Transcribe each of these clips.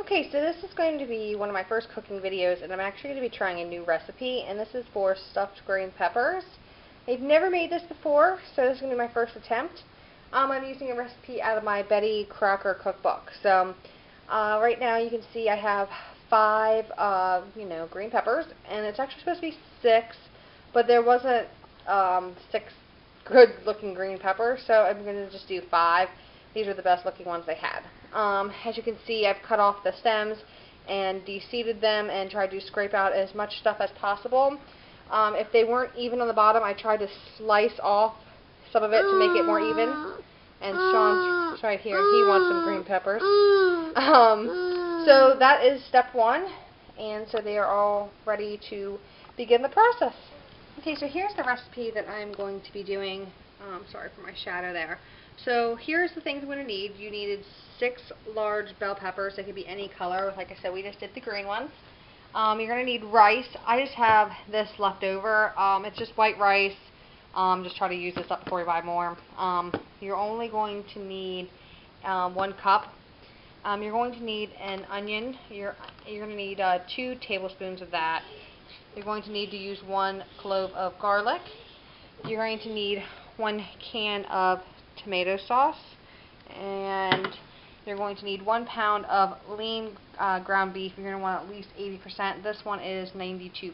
Okay, so this is going to be one of my first cooking videos, and I'm actually going to be trying a new recipe, and this is for stuffed green peppers. I've never made this before, so this is going to be my first attempt. I'm using a recipe out of my Betty Crocker cookbook. So right now you can see I have 5 green peppers, and it's actually supposed to be 6, but there wasn't 6 good looking green peppers, so I'm going to just do 5. These are the best looking ones they had. As you can see, I've cut off the stems and de-seeded them and tried to scrape out as much stuff as possible. If they weren't even on the bottom, I tried to slice off some of it to make it more even. And Sean's right here. He wants some green peppers. So that is step 1. And so they are all ready to begin the process. Okay, so here's the recipe that I'm going to be doing. Sorry for my shadow there. So here's the things I'm going to need. You needed 6 large bell peppers. They could be any color. Like I said, we just did the green ones. You're going to need rice. I just have this left over. It's just white rice. Just try to use this up before we buy more. You're only going to need 1 cup. You're going to need an onion. You're going to need 2 tablespoons of that. You're going to need to use 1 clove of garlic. You're going to need 1 can of tomato sauce, and you're going to need 1 pound of lean ground beef. You're going to want at least 80%. This one is 92%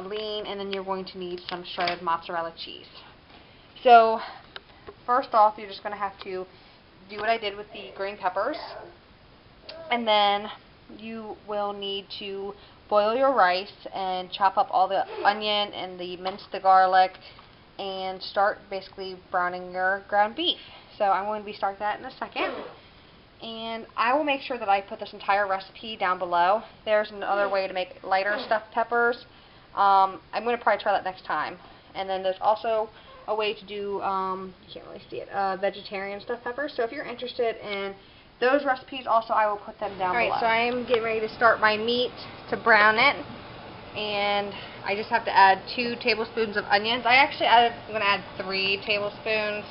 lean, and then you're going to need some shredded mozzarella cheese. So first off, you're just going to have to do what I did with the green peppers, and then you will need to boil your rice and chop up all the onion and mince the garlic and start basically browning your ground beef. So I'm going to be starting that in a second. And I will make sure that I put this entire recipe down below. There's another way to make lighter stuffed peppers. I'm going to probably try that next time. And then there's also a way to do, you can't really see it, vegetarian stuffed peppers. So if you're interested in those recipes, also I will put them down below. Alright, so I am getting ready to start my meat to brown it. And I just have to add 2 tablespoons of onions. I'm going to add 3 tablespoons,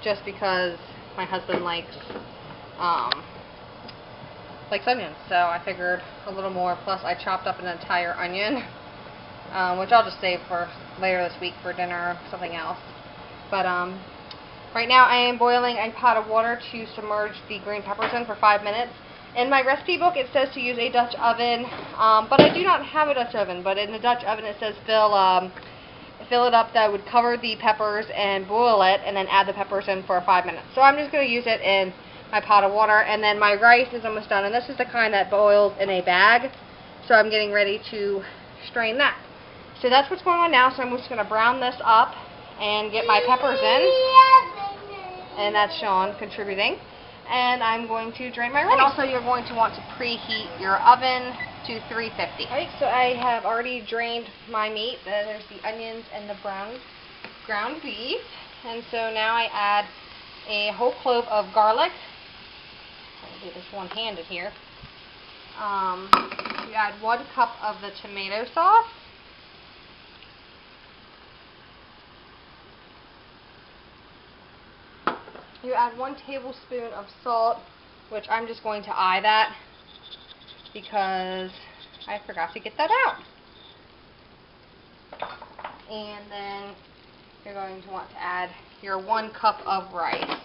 just because my husband likes onions. So I figured a little more. Plus, I chopped up an entire onion, which I'll just save for later this week for dinner or something else. But right now I am boiling a pot of water to submerge the green peppers in for 5 minutes. In my recipe book it says to use a Dutch oven, but I do not have a Dutch oven. But in the Dutch oven it says fill it up, that would cover the peppers and boil it, and then add the peppers in for 5 minutes. So I'm just going to use it in my pot of water, and then my rice is almost done. And this is the kind that boils in a bag, so I'm getting ready to strain that. So that's what's going on now. So I'm just going to brown this up and get my peppers in, and that's Sean contributing. And I'm going to drain my rice. And also you're going to want to preheat your oven to 350. Alright, so I have already drained my meat. There's the onions and the ground beef. And so now I add a whole clove of garlic. I'll do this one-handed here. You add 1 cup of the tomato sauce. You add 1 tablespoon of salt, which I'm just going to eye that because I forgot to get that out. And then you're going to want to add your 1 cup of rice.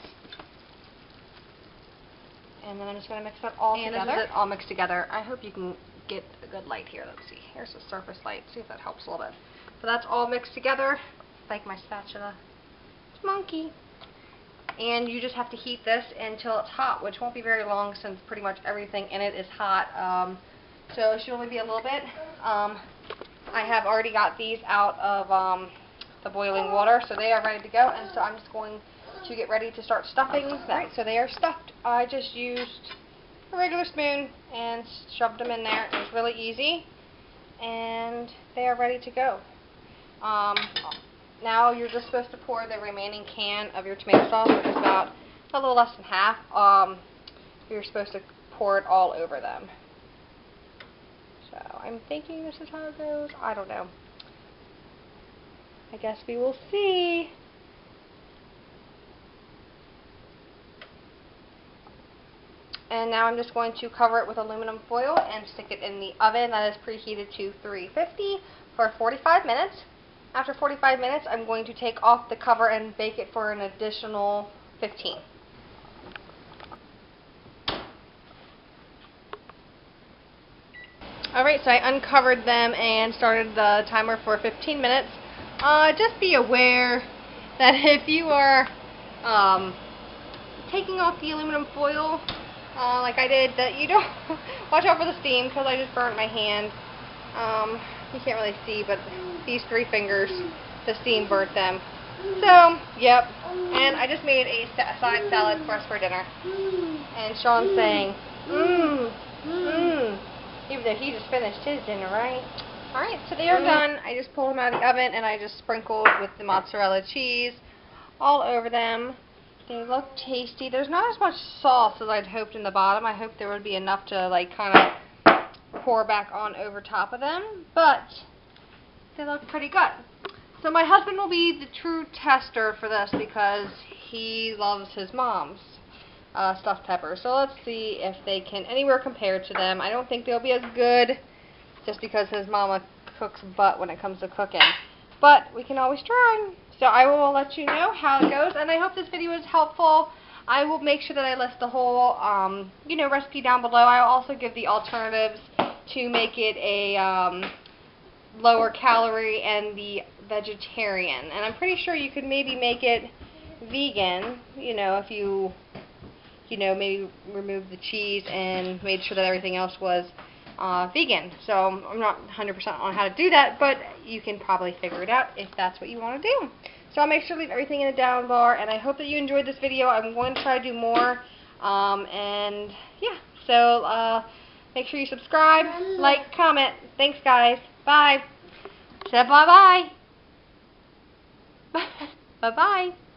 And then I'm just going to mix that all together. And this is it all mixed together. I hope you can get a good light here. Let's see. Here's the surface light. See if that helps a little bit. So that's all mixed together. Like my spatula. It's monkey. And you just have to heat this until it's hot, which won't be very long since pretty much everything in it is hot. So it should only be a little bit. I have already got these out of the boiling water, so they are ready to go. And so I'm just going to get ready to start stuffing them. Right, so they are stuffed. I just used a regular spoon and shoved them in there. It was really easy. And they are ready to go. Now you're just supposed to pour the remaining can of your tomato sauce, which is about a little less than half. You're supposed to pour it all over them. So I'm thinking this is how it goes. I don't know. I guess we will see. And now I'm just going to cover it with aluminum foil and stick it in the oven that is preheated to 350 for 45 minutes. After 45 minutes, I'm going to take off the cover and bake it for an additional 15. Alright, so I uncovered them and started the timer for 15 minutes. Just be aware that if you are taking off the aluminum foil, like I did, that you don't watch out for the steam, because I just burnt my hand. You can't really see, but these 3 fingers, the steam burnt them. So, yep. And I just made a side salad for us for dinner. And Sean's saying, even though he just finished his dinner, right? Alright, so they are done. I just pulled them out of the oven and I just sprinkled with the mozzarella cheese all over them. They look tasty. There's not as much sauce as I'd hoped in the bottom. I hoped there would be enough to like kind of pour back on over top of them, but they look pretty good. So my husband will be the true tester for this because he loves his mom's stuffed peppers. So let's see if they can anywhere compare to them. I don't think they'll be as good just because his mama cooks butt when it comes to cooking. But we can always try. So I will let you know how it goes, and I hope this video is helpful. I will make sure that I list the whole recipe down below. I will also give the alternatives to make it a lower calorie and the vegetarian. And I'm pretty sure you could maybe make it vegan, if you maybe remove the cheese and made sure that everything else was vegan. So I'm not 100% on how to do that, but you can probably figure it out if that's what you want to do. So I'll make sure to leave everything in the down bar, and I hope that you enjoyed this video. I'm going to try to do more, and yeah, so make sure you subscribe, like, comment. Thanks, guys. Bye. Say bye-bye. Bye-bye.